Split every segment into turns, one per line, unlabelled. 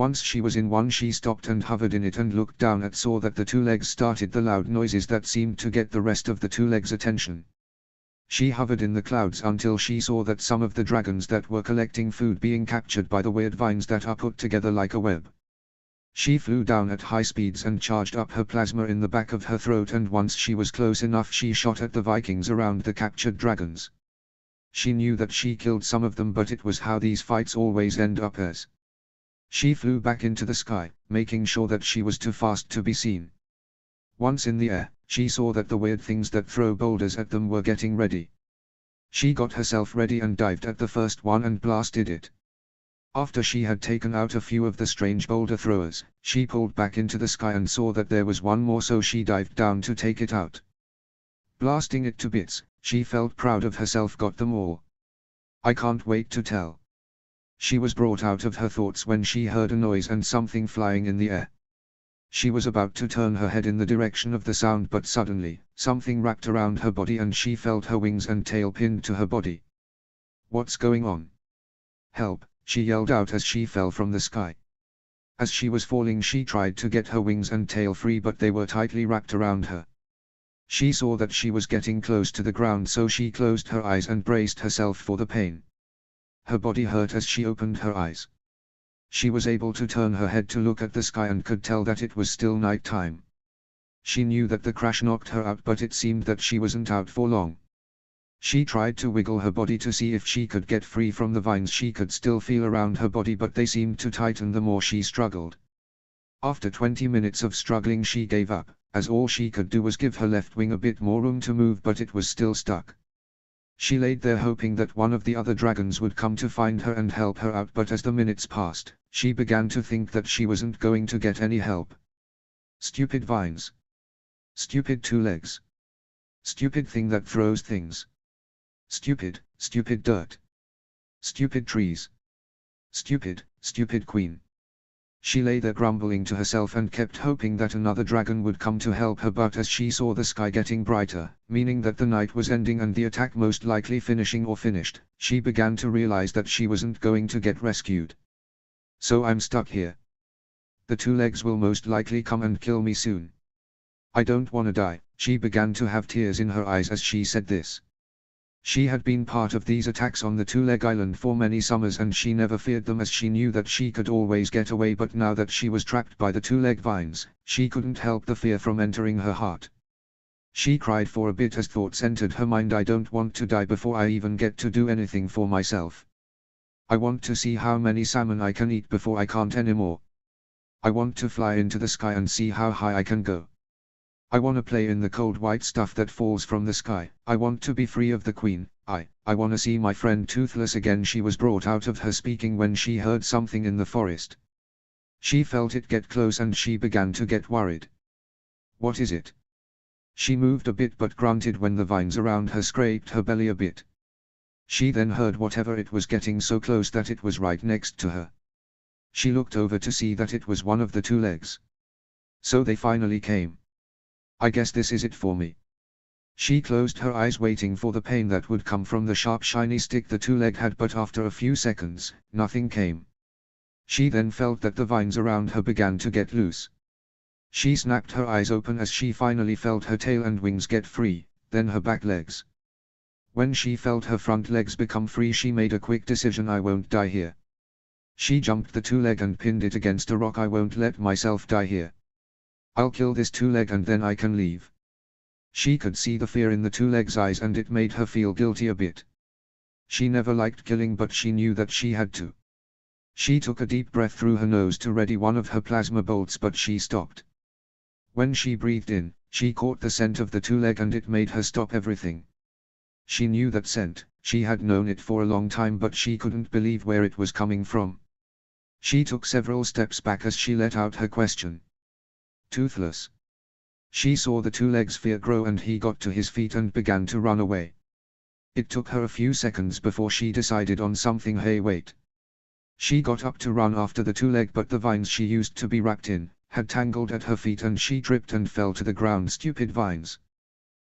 Once she was in one, she stopped and hovered in it and looked down and saw that the two legs started the loud noises that seemed to get the rest of the two legs' attention. She hovered in the clouds until she saw that some of the dragons that were collecting food being captured by the weird vines that are put together like a web. She flew down at high speeds and charged up her plasma in the back of her throat, and once she was close enough she shot at the Vikings around the captured dragons. She knew that she killed some of them, but it was how these fights always end up as. She flew back into the sky, making sure that she was too fast to be seen. Once in the air, she saw that the weird things that throw boulders at them were getting ready. She got herself ready and dived at the first one and blasted it. After she had taken out a few of the strange boulder throwers, she pulled back into the sky and saw that there was one more, so she dived down to take it out. Blasting it to bits, she felt proud of herself. Got them all. I can't wait to tell. She was brought out of her thoughts when she heard a noise and something flying in the air. She was about to turn her head in the direction of the sound, but suddenly, something wrapped around her body and she felt her wings and tail pinned to her body. What's going on? Help, she yelled out as she fell from the sky. As she was falling, she tried to get her wings and tail free, but they were tightly wrapped around her. She saw that she was getting close to the ground, so she closed her eyes and braced herself for the pain. Her body hurt as she opened her eyes. She was able to turn her head to look at the sky and could tell that it was still night time. She knew that the crash knocked her out, but it seemed that she wasn't out for long. She tried to wiggle her body to see if she could get free from the vines. She could still feel around her body, but they seemed to tighten the more she struggled. After 20 minutes of struggling, she gave up, as all she could do was give her left wing a bit more room to move, but it was still stuck. She laid there hoping that one of the other dragons would come to find her and help her out, but as the minutes passed, she began to think that she wasn't going to get any help. Stupid vines. Stupid two legs. Stupid thing that throws things. Stupid, stupid dirt. Stupid trees. Stupid, stupid queen. She lay there grumbling to herself and kept hoping that another dragon would come to help her, but as she saw the sky getting brighter, meaning that the night was ending and the attack most likely finishing or finished, she began to realize that she wasn't going to get rescued. So I'm stuck here. The two legs will most likely come and kill me soon. I don't wanna die. She began to have tears in her eyes as she said this. She had been part of these attacks on the Two-Leg Island for many summers, and she never feared them as she knew that she could always get away, but now that she was trapped by the two-leg vines, she couldn't help the fear from entering her heart. She cried for a bit as thoughts entered her mind. I don't want to die before I even get to do anything for myself. I want to see how many salmon I can eat before I can't anymore. I want to fly into the sky and see how high I can go. I wanna play in the cold white stuff that falls from the sky. I want to be free of the queen. I wanna see my friend Toothless again. She was brought out of her speaking when she heard something in the forest. She felt it get close and she began to get worried. What is it? She moved a bit but grunted when the vines around her scraped her belly a bit. She then heard whatever it was getting so close that it was right next to her. She looked over to see that it was one of the two legs. So they finally came. I guess this is it for me. She closed her eyes waiting for the pain that would come from the sharp shiny stick the two-leg had, but after a few seconds, nothing came. She then felt that the vines around her began to get loose. She snapped her eyes open as she finally felt her tail and wings get free, then her back legs. When she felt her front legs become free, she made a quick decision. I won't die here. She jumped the two-leg and pinned it against a rock. I won't let myself die here. I'll kill this two-leg and then I can leave. She could see the fear in the two-leg's eyes and it made her feel guilty a bit. She never liked killing, but she knew that she had to. She took a deep breath through her nose to ready one of her plasma bolts, but she stopped. When she breathed in, she caught the scent of the two-leg and it made her stop everything. She knew that scent. She had known it for a long time, but she couldn't believe where it was coming from. She took several steps back as she let out her question. Toothless. She saw the two-leg's fear grow and he got to his feet and began to run away. It took her a few seconds before she decided on something. Hey, wait. She got up to run after the two-leg, but the vines she used to be wrapped in had tangled at her feet and she tripped and fell to the ground. Stupid vines.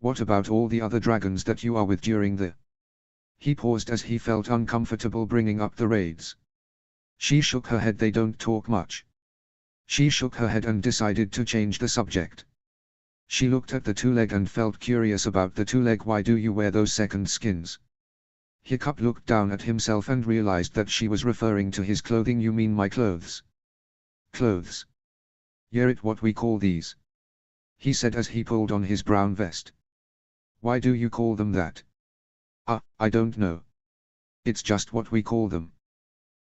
What about all the other dragons that you are with during the... He paused as he felt uncomfortable bringing up the raids. She shook her head. They don't talk much. She shook her head and decided to change the subject. She looked at the two-leg and felt curious about the two-leg. Why do you wear those second skins? Hiccup looked down at himself and realized that she was referring to his clothing. You mean my clothes? Clothes. Yeah, it what we call these. He said as he pulled on his brown vest. Why do you call them that? I don't know. It's just what we call them.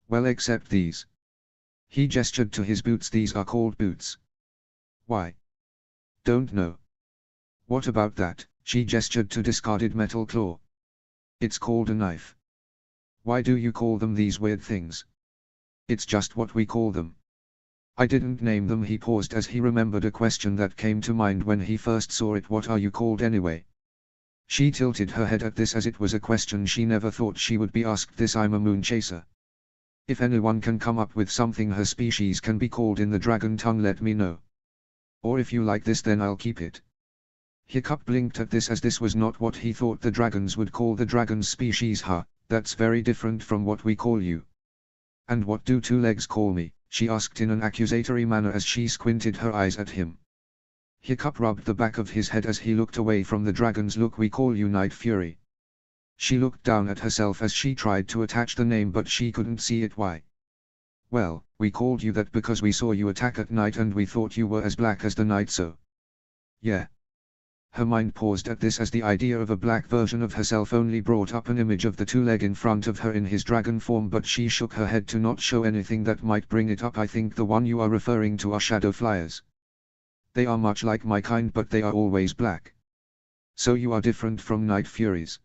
Well, except these. He gestured to his boots. These are called boots. Why? Don't know. What about that? She gestured to discarded metal claw. It's called a knife. Why do you call them these weird things? It's just what we call them. I didn't name them. He paused as he remembered a question that came to mind when he first saw it. What are you called anyway? She tilted her head at this as it was a question she never thought she would be asked this. I'm a moon chaser. If anyone can come up with something her species can be called in the dragon tongue, let me know. Or if you like this, then I'll keep it. Hiccup blinked at this as this was not what he thought the dragons would call the dragon's species. That's very different from what we call you. And what do two legs call me? She asked in an accusatory manner as she squinted her eyes at him. Hiccup rubbed the back of his head as he looked away from the dragon's look. We call you Night Fury. She looked down at herself as she tried to attach the name, but she couldn't see it. Why? Well, we called you that because we saw you attack at night and we thought you were as black as the night, so... Yeah. Her mind paused at this as the idea of a black version of herself only brought up an image of the two-leg in front of her in his dragon form, but she shook her head to not show anything that might bring it up. I think the one you are referring to are shadow flyers. They are much like my kind, but they are always black. So you are different from Night Furies.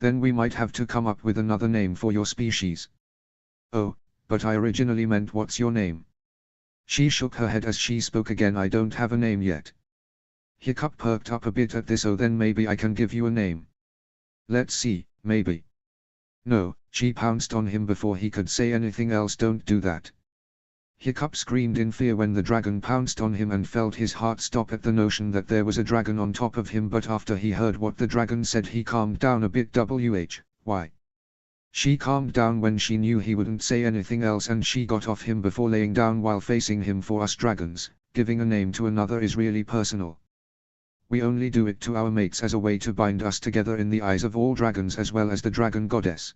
Then we might have to come up with another name for your species. Oh, but I originally meant what's your name? She shook her head as she spoke again. I don't have a name yet. Hiccup perked up a bit at this. Oh, then maybe I can give you a name. Let's see, maybe. No, she pounced on him before he could say anything else. Don't do that. Hiccup screamed in fear when the dragon pounced on him and felt his heart stop at the notion that there was a dragon on top of him, but after he heard what the dragon said he calmed down a bit. Why? She calmed down when she knew he wouldn't say anything else, and she got off him before laying down while facing him. For us dragons, giving a name to another is really personal. We only do it to our mates as a way to bind us together in the eyes of all dragons as well as the dragon goddess.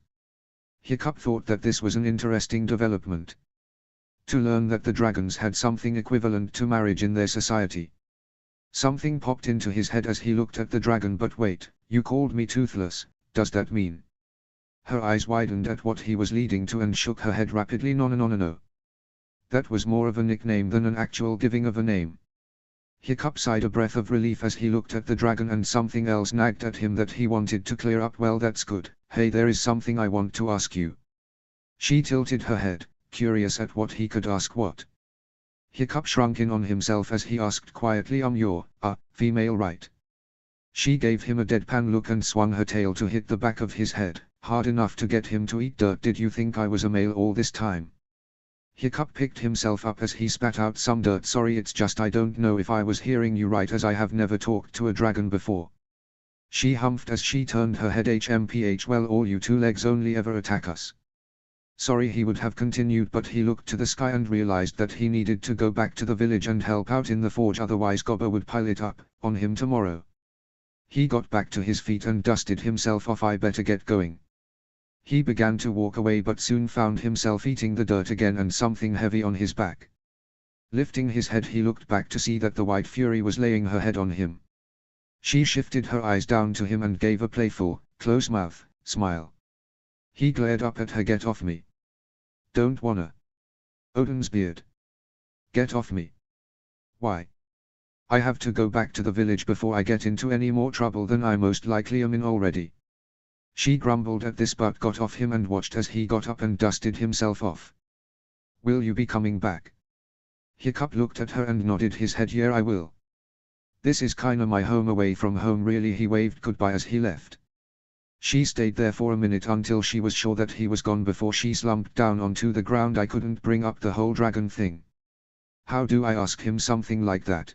Hiccup thought that this was an interesting development. To learn that the dragons had something equivalent to marriage in their society. Something popped into his head as he looked at the dragon. But wait, you called me toothless, does that mean? Her eyes widened at what he was leading to and shook her head rapidly. No. That was more of a nickname than an actual giving of a name. Hiccup sighed a breath of relief as he looked at the dragon, and something else nagged at him that he wanted to clear up. Well, that's good. Hey, there is something I want to ask you. She tilted her head, curious at what he could ask. What? Hiccup shrunk in on himself as he asked quietly, you're female, right? She gave him a deadpan look and swung her tail to hit the back of his head, hard enough to get him to eat dirt. Did you think I was a male all this time? Hiccup picked himself up as he spat out some dirt. Sorry, it's just I don't know if I was hearing you right, as I have never talked to a dragon before. She humphed as she turned her head. Well, all you two legs only ever attack us. Sorry, he would have continued, but he looked to the sky and realized that he needed to go back to the village and help out in the forge, otherwise Gobber would pile it up on him tomorrow. He got back to his feet and dusted himself off. I better get going. He began to walk away, but soon found himself eating the dirt again and something heavy on his back. Lifting his head, he looked back to see that the White Fury was laying her head on him. She shifted her eyes down to him and gave a playful, close-mouth smile. He glared up at her. Get off me. Don't wanna. Odin's beard. Get off me. Why? I have to go back to the village before I get into any more trouble than I most likely am in already. She grumbled at this but got off him and watched as he got up and dusted himself off. Will you be coming back? Hiccup looked at her and nodded his head. Yeah, I will. This is kinda my home away from home really. He waved goodbye as he left. She stayed there for a minute until she was sure that he was gone before she slumped down onto the ground. I couldn't bring up the whole dragon thing. How do I ask him something like that?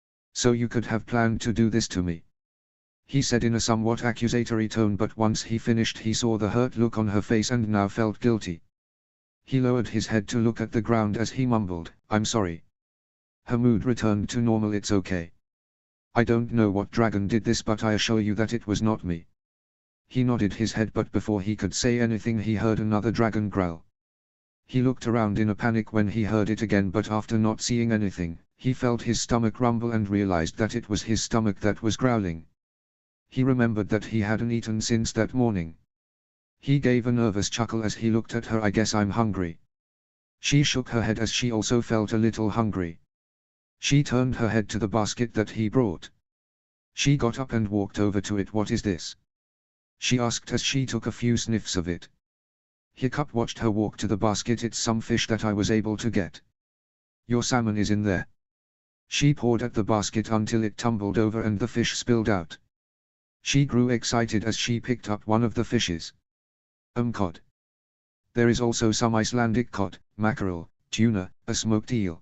So you could have planned to do this to me? He said in a somewhat accusatory tone, but once he finished he saw the hurt look on her face and now felt guilty. He lowered his head to look at the ground as he mumbled, "I'm sorry." Her mood returned to normal. "It's okay. I don't know what dragon did this, but I assure you that it was not me." He nodded his head, but before he could say anything he heard another dragon growl. He looked around in a panic when he heard it again, but after not seeing anything, he felt his stomach rumble and realized that it was his stomach that was growling. He remembered that he hadn't eaten since that morning. He gave a nervous chuckle as he looked at her. "I guess I'm hungry." She shook her head as she also felt a little hungry. She turned her head to the basket that he brought. She got up and walked over to it. "What is this?" she asked as she took a few sniffs of it. Hiccup watched her walk to the basket. "It's some fish that I was able to get. Your salmon is in there." She poured at the basket until it tumbled over and the fish spilled out. She grew excited as she picked up one of the fishes. Cod. There is also some Icelandic cod, mackerel, tuna, a smoked eel."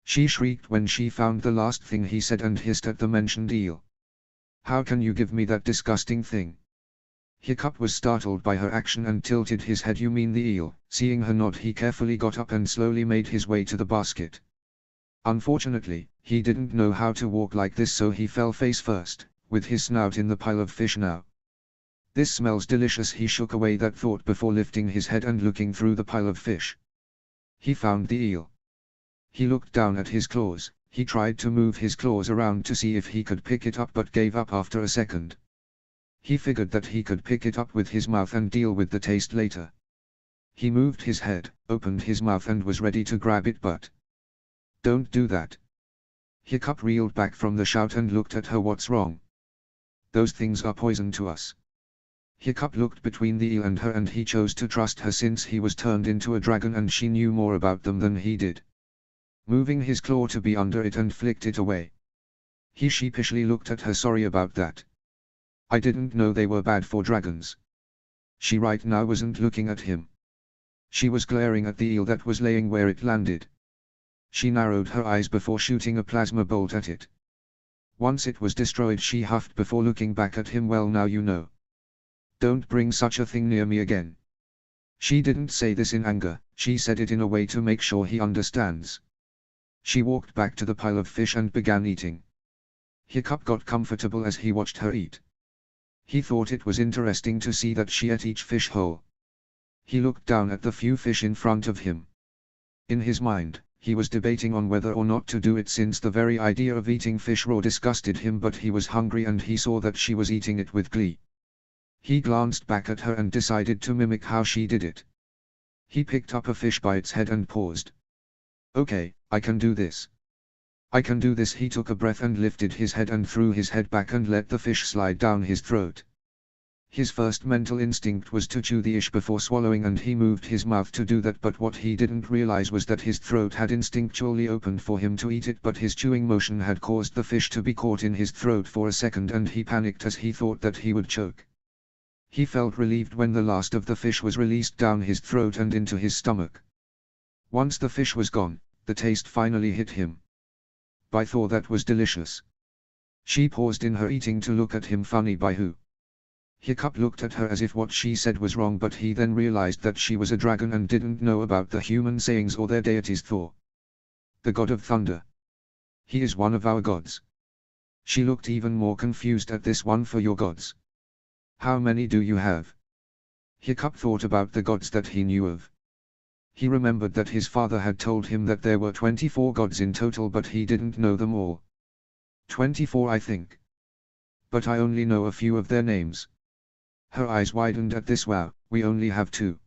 She shrieked when she found the last thing he said and hissed at the mentioned eel. "How can you give me that disgusting thing?" Hiccup was startled by her action and tilted his head. "You mean the eel?" Seeing her nod, he carefully got up and slowly made his way to the basket. Unfortunately, he didn't know how to walk like this, so he fell face first, with his snout in the pile of fish now. "This smells delicious." He shook away that thought before lifting his head and looking through the pile of fish. He found the eel. He looked down at his claws. He tried to move his claws around to see if he could pick it up, but gave up after a second. He figured that he could pick it up with his mouth and deal with the taste later. He moved his head, opened his mouth and was ready to grab it, but... "Don't do that." Hiccup reeled back from the shout and looked at her. "What's wrong?" "Those things are poison to us." Hiccup looked between the eel and her, and he chose to trust her since he was turned into a dragon and she knew more about them than he did. Moving his claw to be under it and flicked it away. He sheepishly looked at her. "Sorry about that. I didn't know they were bad for dragons." She right now wasn't looking at him. She was glaring at the eel that was laying where it landed. She narrowed her eyes before shooting a plasma bolt at it. Once it was destroyed, she huffed before looking back at him. "Well, now you know. Don't bring such a thing near me again." She didn't say this in anger, she said it in a way to make sure he understands. She walked back to the pile of fish and began eating. Hiccup got comfortable as he watched her eat. He thought it was interesting to see that she ate each fish whole. He looked down at the few fish in front of him. In his mind, he was debating on whether or not to do it since the very idea of eating fish raw disgusted him, but he was hungry and he saw that she was eating it with glee. He glanced back at her and decided to mimic how she did it. He picked up a fish by its head and paused. "Okay, I can do this. I can do this." He took a breath and lifted his head and threw his head back and let the fish slide down his throat. His first mental instinct was to chew the ish before swallowing, and he moved his mouth to do that, but what he didn't realize was that his throat had instinctually opened for him to eat it, but his chewing motion had caused the fish to be caught in his throat for a second and he panicked as he thought that he would choke. He felt relieved when the last of the fish was released down his throat and into his stomach. Once the fish was gone, the taste finally hit him. By Thor, that was delicious. She paused in her eating to look at him funny. "By who?" Hiccup looked at her as if what she said was wrong, but he then realized that she was a dragon and didn't know about the human sayings or their deities. "Thor. The god of thunder. He is one of our gods." She looked even more confused at this. "One for your gods? How many do you have?" Hiccup thought about the gods that he knew of. He remembered that his father had told him that there were 24 gods in total, but he didn't know them all. 24, I think. But I only know a few of their names." Her eyes widened at this. "Wow, we only have two.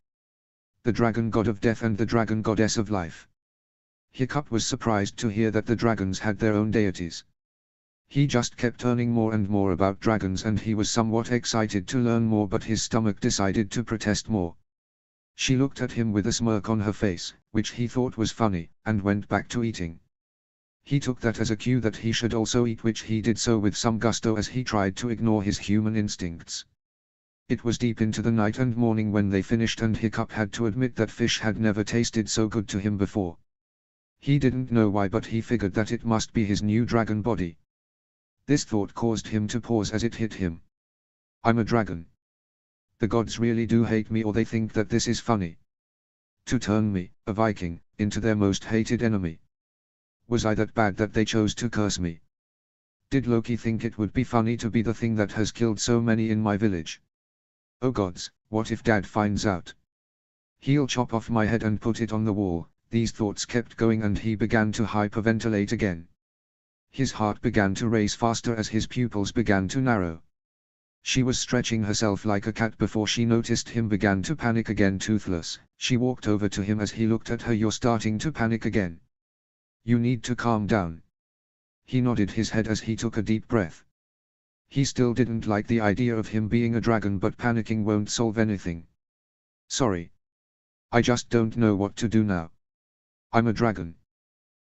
The dragon god of death and the dragon goddess of life." Hiccup was surprised to hear that the dragons had their own deities. He just kept learning more and more about dragons and he was somewhat excited to learn more, but his stomach decided to protest more. She looked at him with a smirk on her face, which he thought was funny, and went back to eating. He took that as a cue that he should also eat, which he did so with some gusto as he tried to ignore his human instincts. It was deep into the night and morning when they finished, and Hiccup had to admit that fish had never tasted so good to him before. He didn't know why, but he figured that it must be his new dragon body. This thought caused him to pause as it hit him. I'm a dragon. The gods really do hate me, or they think that this is funny. To turn me, a Viking, into their most hated enemy. Was I that bad that they chose to curse me? Did Loki think it would be funny to be the thing that has killed so many in my village? Oh gods, what if Dad finds out? He'll chop off my head and put it on the wall. These thoughts kept going and he began to hyperventilate again. His heart began to race faster as his pupils began to narrow. She was stretching herself like a cat before she noticed him began to panic again. Toothless, she walked over to him as he looked at her. You're starting to panic again. You need to calm down. He nodded his head as he took a deep breath. He still didn't like the idea of him being a dragon, but panicking won't solve anything. Sorry. I just don't know what to do now. I'm a dragon.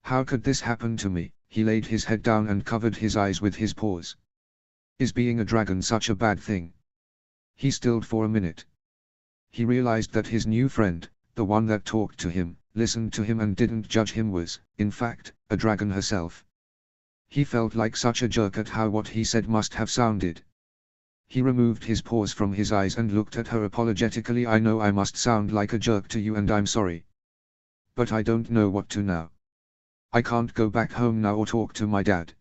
How could this happen to me? He laid his head down and covered his eyes with his paws. Is being a dragon such a bad thing? He stilled for a minute. He realized that his new friend, the one that talked to him, listened to him and didn't judge him, was, in fact, a dragon herself. He felt like such a jerk at how what he said must have sounded. He removed his paws from his eyes and looked at her apologetically. I know I must sound like a jerk to you and I'm sorry. But I don't know what to now. I can't go back home now or talk to my dad.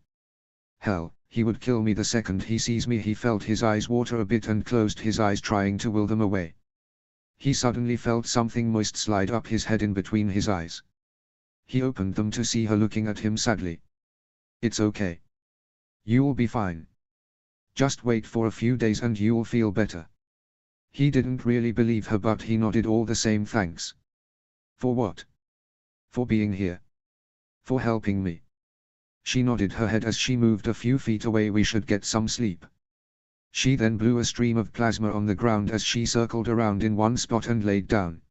Hell, he would kill me the second he sees me. He felt his eyes water a bit and closed his eyes, trying to will them away. He suddenly felt something moist slide up his head in between his eyes. He opened them to see her looking at him sadly. It's okay. You'll be fine. Just wait for a few days and you'll feel better. He didn't really believe her, but he nodded all the same. Thanks. For what? For being here. For helping me. She nodded her head as she moved a few feet away. We should get some sleep. She then blew a stream of plasma on the ground as she circled around in one spot and laid down.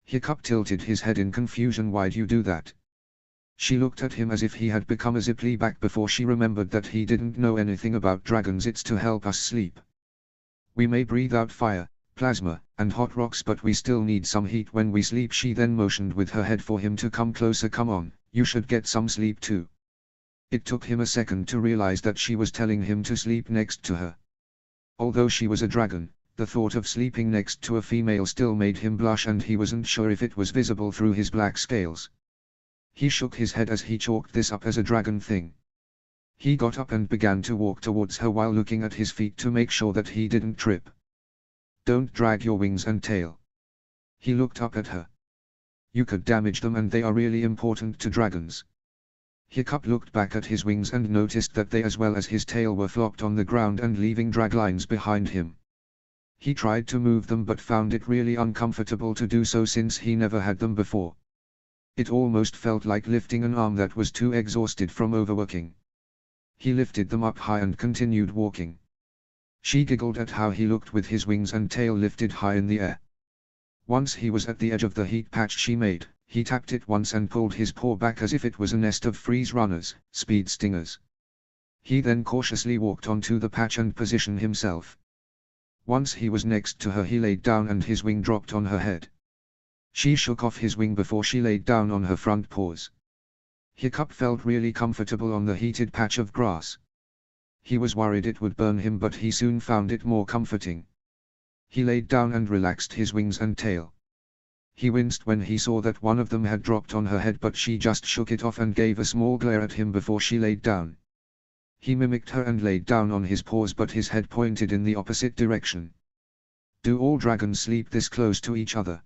Hiccup tilted his head in confusion. Why'd you do that? She looked at him as if he had become a Zipply back before she remembered that he didn't know anything about dragons. It's to help us sleep. We may breathe out fire, plasma, and hot rocks, but we still need some heat when we sleep. She then motioned with her head for him to come closer. Come on, you should get some sleep too. It took him a second to realize that she was telling him to sleep next to her. Although she was a dragon, the thought of sleeping next to a female still made him blush, and he wasn't sure if it was visible through his black scales. He shook his head as he chalked this up as a dragon thing. He got up and began to walk towards her while looking at his feet to make sure that he didn't trip. Don't drag your wings and tail. He looked up at her. You could damage them, and they are really important to dragons. Hiccup looked back at his wings and noticed that they as well as his tail were flopped on the ground and leaving drag lines behind him. He tried to move them but found it really uncomfortable to do so since he never had them before. It almost felt like lifting an arm that was too exhausted from overworking. He lifted them up high and continued walking. She giggled at how he looked with his wings and tail lifted high in the air. Once he was at the edge of the heat patch she made, he tapped it once and pulled his paw back as if it was a nest of freeze runners, speed stingers. He then cautiously walked onto the patch and positioned himself. Once he was next to her, he laid down and his wing dropped on her head. She shook off his wing before she laid down on her front paws. Hiccup felt really comfortable on the heated patch of grass. He was worried it would burn him, but he soon found it more comforting. He laid down and relaxed his wings and tail. He winced when he saw that one of them had dropped on her head, but she just shook it off and gave a small glare at him before she laid down. He mimicked her and laid down on his paws, but his head pointed in the opposite direction. Do all dragons sleep this close to each other?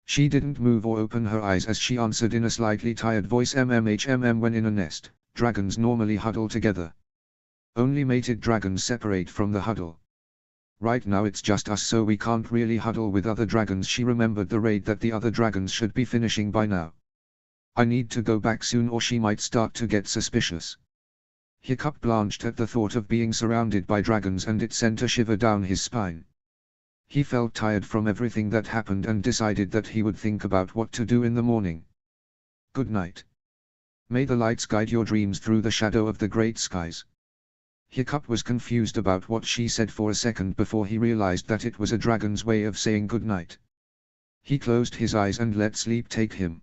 She didn't move or open her eyes as she answered in a slightly tired voice. When in a nest, dragons normally huddle together. Only mated dragons separate from the huddle. Right now it's just us, so we can't really huddle with other dragons. She remembered the raid that the other dragons should be finishing by now. I need to go back soon or she might start to get suspicious. Hiccup blanched at the thought of being surrounded by dragons and it sent a shiver down his spine. He felt tired from everything that happened and decided that he would think about what to do in the morning. Good night. May the lights guide your dreams through the shadow of the great skies. Hiccup was confused about what she said for a second before he realized that it was a dragon's way of saying good night. He closed his eyes and let sleep take him.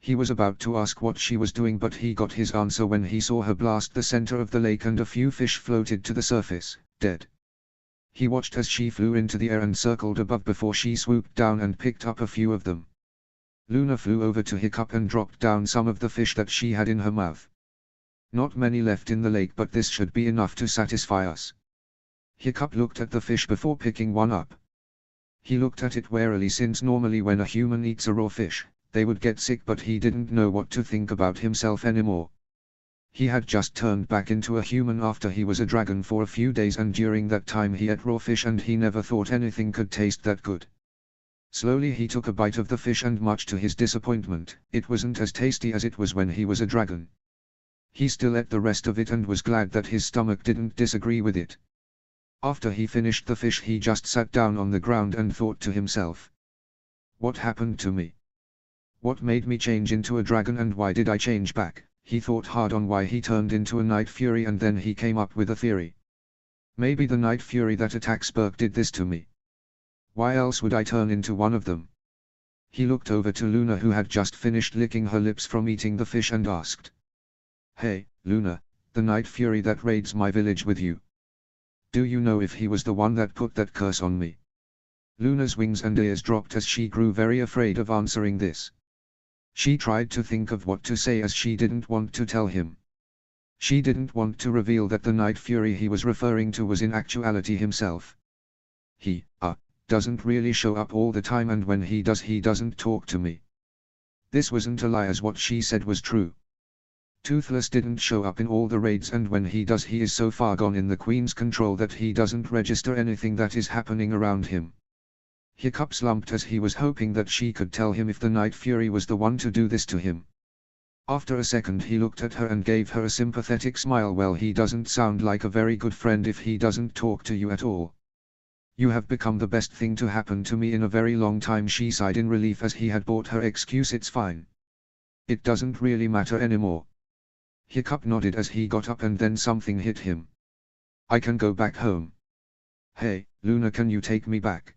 He was about to ask what she was doing, but he got his answer when he saw her blast the center of the lake and a few fish floated to the surface, dead. He watched as she flew into the air and circled above before she swooped down and picked up a few of them. Luna flew over to Hiccup and dropped down some of the fish that she had in her mouth. Not many left in the lake, but this should be enough to satisfy us. Hiccup looked at the fish before picking one up. He looked at it warily, since normally when a human eats a raw fish, they would get sick, but he didn't know what to think about himself anymore. He had just turned back into a human after he was a dragon for a few days, and during that time he ate raw fish and he never thought anything could taste that good. Slowly he took a bite of the fish and much to his disappointment, it wasn't as tasty as it was when he was a dragon. He still ate the rest of it and was glad that his stomach didn't disagree with it. After he finished the fish he just sat down on the ground and thought to himself. What happened to me? What made me change into a dragon, and why did I change back? He thought hard on why he turned into a Night Fury, and then he came up with a theory. Maybe the Night Fury that attacks Berk did this to me. Why else would I turn into one of them? He looked over to Luna, who had just finished licking her lips from eating the fish, and asked. Hey, Luna, the Night Fury that raids my village with you. Do you know if he was the one that put that curse on me? Luna's wings and ears dropped as she grew very afraid of answering this. She tried to think of what to say, as she didn't want to tell him. She didn't want to reveal that the Night Fury he was referring to was in actuality himself. He doesn't really show up all the time, and when he does he doesn't talk to me. This wasn't a lie, as what she said was true. Toothless didn't show up in all the raids, and when he does he is so far gone in the Queen's control that he doesn't register anything that is happening around him. Hiccup slumped as he was hoping that she could tell him if the Night Fury was the one to do this to him. After a second he looked at her and gave her a sympathetic smile. Well, he doesn't sound like a very good friend if he doesn't talk to you at all. You have become the best thing to happen to me in a very long time, she sighed in relief as he had bought her excuse. It's fine. It doesn't really matter anymore. Hiccup nodded as he got up, and then something hit him. I can go back home. Hey, Luna, can you take me back?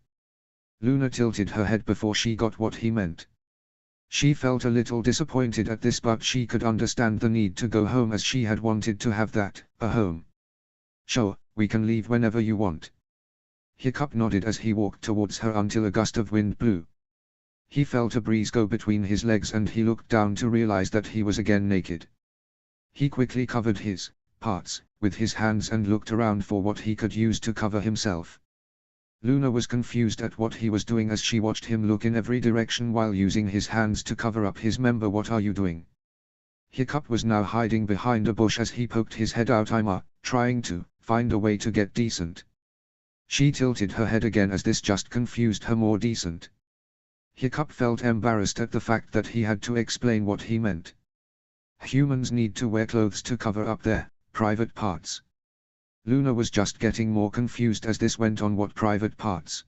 Luna tilted her head before she got what he meant. She felt a little disappointed at this, but she could understand the need to go home, as she had wanted to have that, a home. Sure, we can leave whenever you want. Hiccup nodded as he walked towards her until a gust of wind blew. He felt a breeze go between his legs and he looked down to realize that he was again naked. He quickly covered his parts with his hands and looked around for what he could use to cover himself. Luna was confused at what he was doing as she watched him look in every direction while using his hands to cover up his member. What are you doing? Hiccup was now hiding behind a bush as he poked his head out. I'm trying to find a way to get decent. She tilted her head again as this just confused her more. Decent. Hiccup felt embarrassed at the fact that he had to explain what he meant. Humans need to wear clothes to cover up their private parts. Luna was just getting more confused as this went on. What private parts?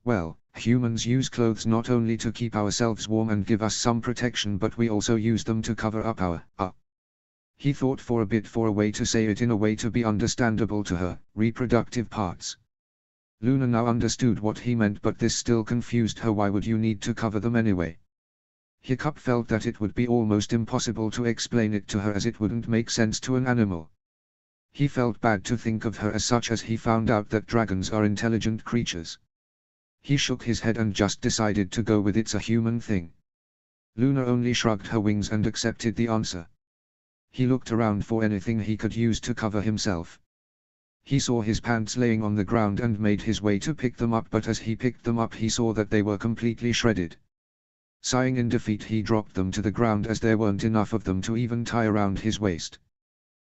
Well, humans use clothes not only to keep ourselves warm and give us some protection, but we also use them to cover up our He thought for a bit for a way to say it in a way to be understandable to her, reproductive parts. Luna now understood what he meant, but this still confused her. Why would you need to cover them anyway? Hiccup felt that it would be almost impossible to explain it to her, as it wouldn't make sense to an animal. He felt bad to think of her as such, as he found out that dragons are intelligent creatures. He shook his head and just decided to go with it's a human thing. Luna only shrugged her wings and accepted the answer. He looked around for anything he could use to cover himself. He saw his pants laying on the ground and made his way to pick them up, but as he picked them up he saw that they were completely shredded. Sighing in defeat he dropped them to the ground, as there weren't enough of them to even tie around his waist.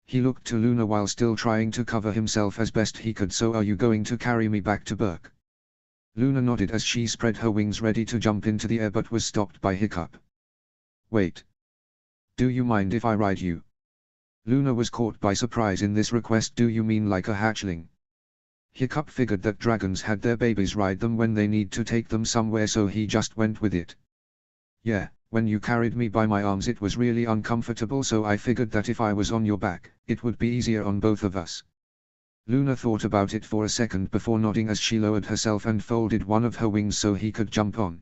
He looked to Luna while still trying to cover himself as best he could. So are you going to carry me back to Berk? Luna nodded as she spread her wings ready to jump into the air, but was stopped by Hiccup. Wait. Do you mind if I ride you? Luna was caught by surprise in this request. Do you mean like a hatchling? Hiccup figured that dragons had their babies ride them when they need to take them somewhere, so he just went with it. Yeah, when you carried me by my arms it was really uncomfortable, so I figured that if I was on your back, it would be easier on both of us. Luna thought about it for a second before nodding as she lowered herself and folded one of her wings so he could jump on.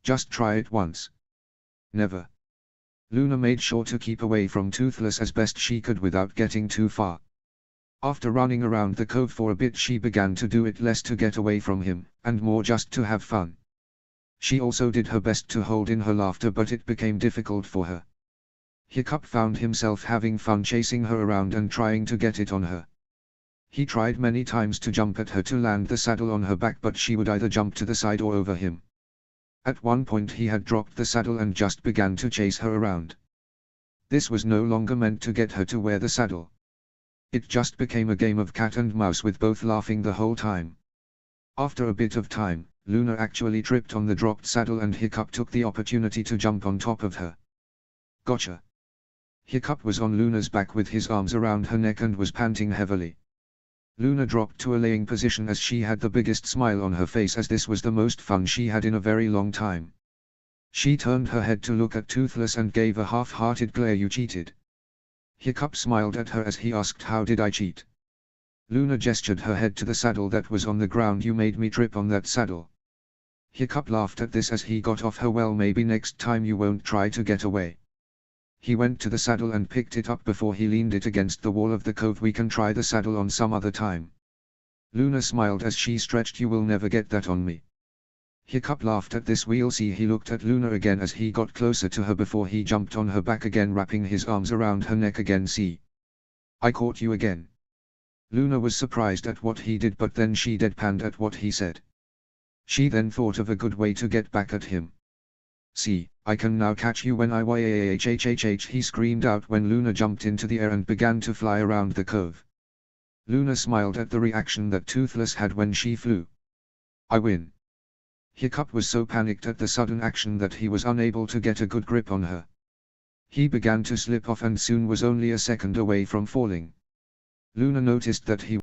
Just try it once. Never. Luna made sure to keep away from Toothless as best she could without getting too far. After running around the cove for a bit, she began to do it less to get away from him, and more just to have fun. She also did her best to hold in her laughter, but it became difficult for her. Hiccup found himself having fun chasing her around and trying to get it on her. He tried many times to jump at her to land the saddle on her back, but she would either jump to the side or over him. At one point he had dropped the saddle and just began to chase her around. This was no longer meant to get her to wear the saddle. It just became a game of cat and mouse with both laughing the whole time. After a bit of time, Luna actually tripped on the dropped saddle and Hiccup took the opportunity to jump on top of her. Gotcha! Hiccup was on Luna's back with his arms around her neck and was panting heavily. Luna dropped to a laying position as she had the biggest smile on her face, as this was the most fun she had in a very long time. She turned her head to look at Toothless and gave a half-hearted glare. "You cheated." Hiccup smiled at her as he asked, "How did I cheat?" Luna gestured her head to the saddle that was on the ground. "You made me trip on that saddle." Hiccup laughed at this as he got off her. "Well, maybe next time you won't try to get away." He went to the saddle and picked it up before he leaned it against the wall of the cove. "We can try the saddle on some other time." Luna smiled as she stretched. "You will never get that on me." Hiccup laughed at this. "We'll see." He looked at Luna again as he got closer to her before he jumped on her back again, wrapping his arms around her neck again. "See? I caught you again." Luna was surprised at what he did, but then she deadpanned at what he said. She then thought of a good way to get back at him. "See, I can now catch you when I YAHHHH," he screamed out when Luna jumped into the air and began to fly around the cove. Luna smiled at the reaction that Toothless had when she flew. "I win." Hiccup was so panicked at the sudden action that he was unable to get a good grip on her. He began to slip off and soon was only a second away from falling. Luna noticed that he